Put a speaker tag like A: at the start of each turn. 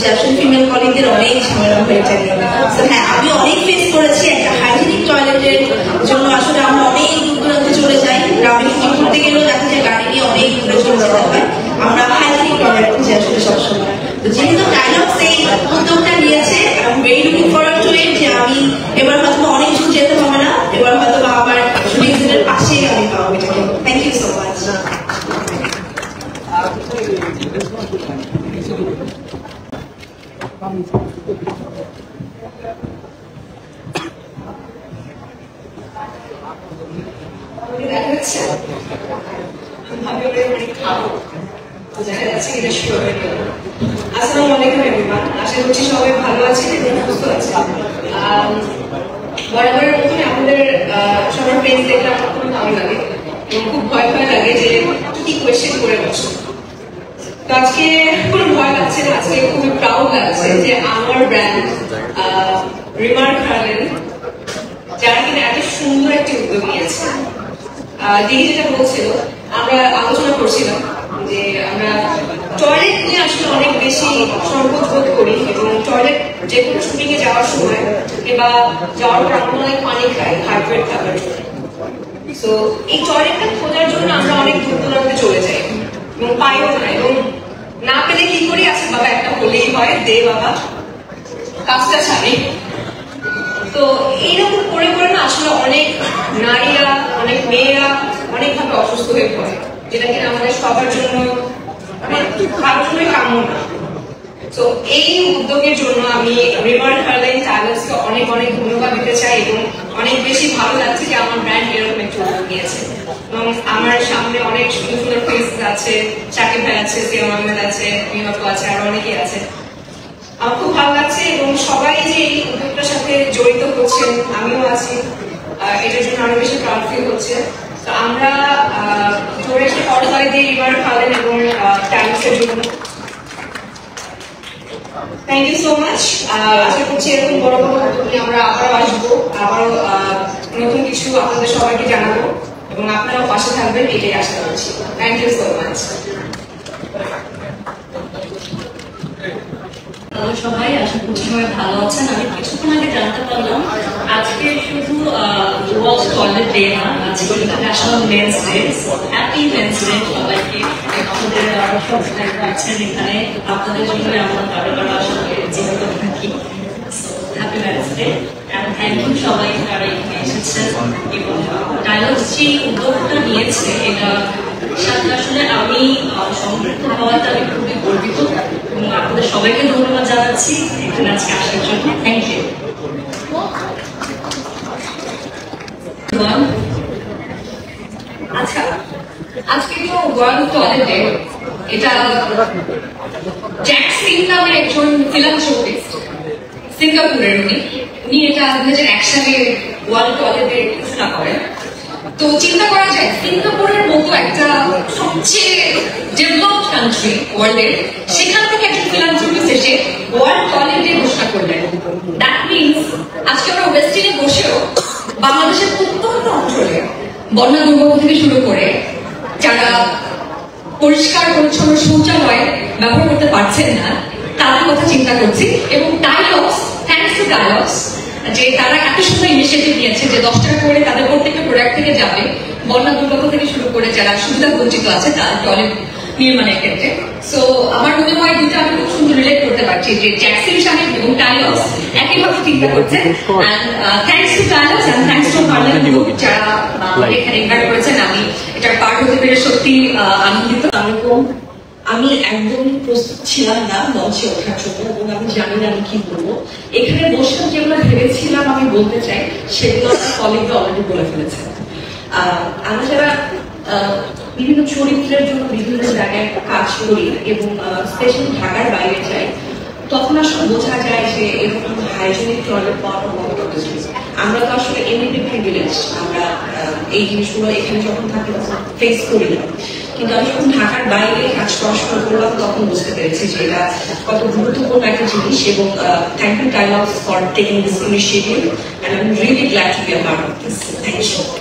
A: যে আসলে ফিমেল কলিগদের অনেক ঝামেলা হয়ে যায়। হ্যাঁ, আমি অনেক ফেস করেছি। একটা হাইজেনিক টয়লেটের জন্য আসলে আমরা অনেক দূর দূরান্তে চলে যাই। গ্রামে ঘুরতে গেলেও দেখা যায় গাড়ি নিয়ে অনেক দূরে চলে যেতে হয়। আমরা হাইজেনিক টয়লেট খুঁজে আসলে সবসময়। তো যেহেতু ডায়লগস এই উদ্যোগটা নিয়েছে, I am very looking forward to it, যে আমি এবার হয়তো অনেক দূর যেতে হবে না, এবার হয়তো আমার শুটিং সেটের পাশেই আমি পাবো এটাকে। Thank you so much. দেখা যাচ্ছে আসসালামু আলাইকুম এভরিওয়ান। আশা করছি সবাই ভালো আছেন এবং সুস্থ আছেন। বরাবরের মতনই আমাদের সবার পেজ দেখলে আমার খুব ভালো লাগে এবং খুব ভয় ভয় লাগে যে কি কোয়েশ্চেন করে বসে। তো আজকে কোনো ভয় লাগছে না, আজকে খুবই প্রাউড লাগছে যে আমার ব্র্যান্ড রিমার্ক হার্লেন, যারা কিনা এত সুন্দর একটি উদ্যোগ নিয়েছে। দিদি যেটা বলছিল, আমরা আলোচনা করছিলাম যে আমরা টয়লেট নিয়ে আসলে অনেক বেশি সংকোচ বোধ করি এবং টয়লেট যে কোনো শুটিং এ যাওয়ার সময় কিংবা যাওয়ার পর আমরা অনেক পানি খাই হাইড্রেট থাকার জন্য। তো এই টয়লেটটা খোঁজার জন্য আমরা অনেক দূর দূরান্তে চলে যাই এবং পাইও না, এবং না পেলে কি করি, আচ্ছা বাবা একটা হলেই হয়, দে বাবা কাজটা ছাড়ি। তো এইরকম করে করে না আসলে অনেক নারীরা, অনেক মেয়েরা অনেকভাবে অসুস্থ হয়ে পড়ে, যেটা কিনা আমাদের সবার জন্য কারোর জন্যই কাম্য না। তো এই উদ্যোগের জন্য আমি রিমার্ক হার্লেন টাইলার্সকে অনেক অনেক ধন্যবাদ দিতে চাই এবং অনেক বেশি ভালো লাগছে যে আমার ব্র্যান্ড এরকম একটু উদ্যোগ নিয়েছে। এবং আমার সামনে অনেক সুন্দর সুন্দর ফেস আছে, শাকিব ভাই আছে, সিয়াম আহমেদ আছে, মিনাপু আছে, আর অনেকেই আছে। আমার খুব ভালো লাগছে এবং সবাই যে এই উদ্যোগটার সাথে জড়িত হচ্ছেন, আমিও আছি, এটার জন্য অনেক বেশি প্রাউড ফিল হচ্ছে। তো আমরা জোরে একটা করতালি দিয়ে রিমার্ক হার্লেন এবং টাইমসের জন্য থ্যাংক ইউ সো মাচ। আশা করছি এরকম বড় বড় উদ্যোগ নিয়ে আমরা আবারও আসবো, আবারও নতুন কিছু আপনাদের সবাইকে জানাবো এবং আপনারাও পাশে থাকবেন, এটাই আশা করছি। Thank you so much.
B: সবাই আশা করছি সবাই ভালো আছেন। আমি কিছুক্ষণ আগে জানতে পারলাম আজকে শুধু ওয়ার্ল্ড টয়লেট ডে না, আজকে national men's day. Happy men's day সবাইকে। আমাদের সব আছেন এখানে, আপনাদের জন্য আমরা বারবার আসলে জীবিত থাকি। Happy men's day and thank you সবাই যারা এখানে এসেছেন এবং ডায়লগস যে উদ্যোগটা নিয়েছে, এটা সাথে আসলে আমি সম্পৃক্ত হওয়াতে আমি খুবই গর্বিত এবং আপনাদের সবাইকে ধন্যবাদ জানাচ্ছি এখানে আজকে আসার জন্য। Thank you.
C: আচ্ছা, আজকে তো ওয়ার্ল্ড টয়লেট ডে, এটা জ্যাক সিং নামের একজন ফিলান্থ্রপিস্ট, সিঙ্গাপুরের উনি এটা 2001 সালে ওয়ার্ল্ড টয়লেট ডে ঘোষণা করেন। তো চিন্তা করা যায় সিঙ্গাপুরের মতো একটা সবচেয়ে ডেভেলপড কান্ট্রি ওয়ার্ল্ডের, সেখান থেকে একজন ফিলান্থ্রপিস্ট এসে ওয়ার্ল্ড টয়লেট ডে ঘোষণা করলেন। দ্যাট মিনস আজকে আমরা ওয়েস্ট ইন্ডিজে বসেও বাংলাদেশের প্রত্যন্ত অঞ্চলে বন্যা দুর্গম থেকে শুরু করে যারা পরিষ্কার পরিচ্ছন্ন শৌচালয় ব্যবহার করতে পারছেন না তাদের কথা চিন্তা করছি। এবং ডায়লগস, থ্যাঙ্কস টু ডায়লগস, যে তারা এত সুন্দর ইনিশিয়েটিভ নিয়েছে যে 10 টাকা করে তাদের প্রত্যেকটা প্রোডাক্ট থেকে যাবে বন্যা দুর্গত থেকে শুরু করে যারা সুবিধা বঞ্চিত আছে তার টয়লেট নির্মাণের ক্ষেত্রে। সো আমার মনে হয় দুটো আমি খুব সুন্দর রিলেট করতে পারছি যে জ্যাকসিন সাহেব এবং ডায়লগস একইভাবে চিন্তা করছে। Thanks to Dialogues and thanks to Harlen group যারা এখানে ইনভাইট করেছেন। আমি এটার পার্ট হতে পেরে সত্যি আনন্দিত।
B: আমি একদম প্রস্তুত ছিলাম না মঞ্চে ওঠার জন্য এবং আমি জানি না আমি কি বলবো। এখানে বসে যেগুলো ভেবেছিলাম আমি বলতে চাই সেগুলো আমার কলিগরা অলরেডি বলে ফেলেছেন। আমরা যারা বিভিন্ন চরিত্রের জন্য বিভিন্ন জায়গায় কাজ করি এবং স্পেশালি ঢাকার বাইরে যাই, তখন আসলে বোঝা যায় যে এরকম হাইজেনিক টয়লেট পাওয়া কত কঠিন। আমরা তো আসলে এমনিতে প্রিভিলেজ, আমরা এই জিনিসগুলো এখানে যখন থাকি তখন ফেস করি না। কিন্তু আমি যখন ঢাকার বাইরে কাজ করা শুরু করলাম তখন বুঝতে পেরেছি যে এটা কত গুরুত্বপূর্ণ একটা জিনিস। এবং thank you Dialogues for taking this initiative, and I'm really glad to be a part of this. Thank you.